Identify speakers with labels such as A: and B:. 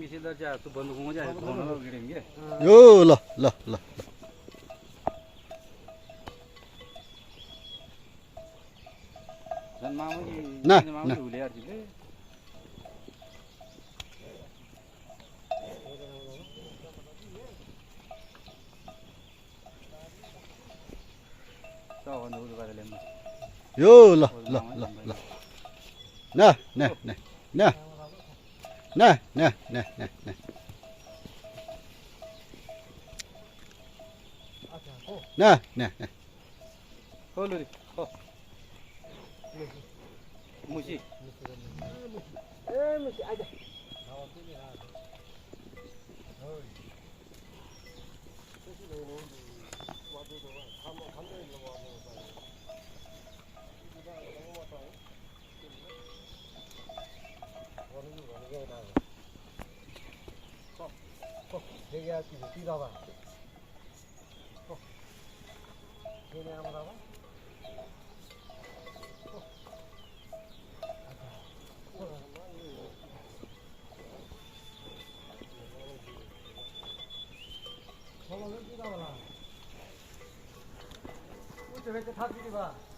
A: मिसिदा जा तो बंद हो जाए तो ना गिरेंगे
B: यो ल ल ल
A: जन मामा की
B: ना
A: मामा की उले यार जी तो बंद हो गया ले
B: यो ल ल ल ल ना ना ना ना ना ना ना ना ना ना ना ना
A: हो लो हो मुझे
C: मुझे आजा देखिए आप की दावा ये नहीं हमारा दावा चलो ये दावा ना वो चले के था की बात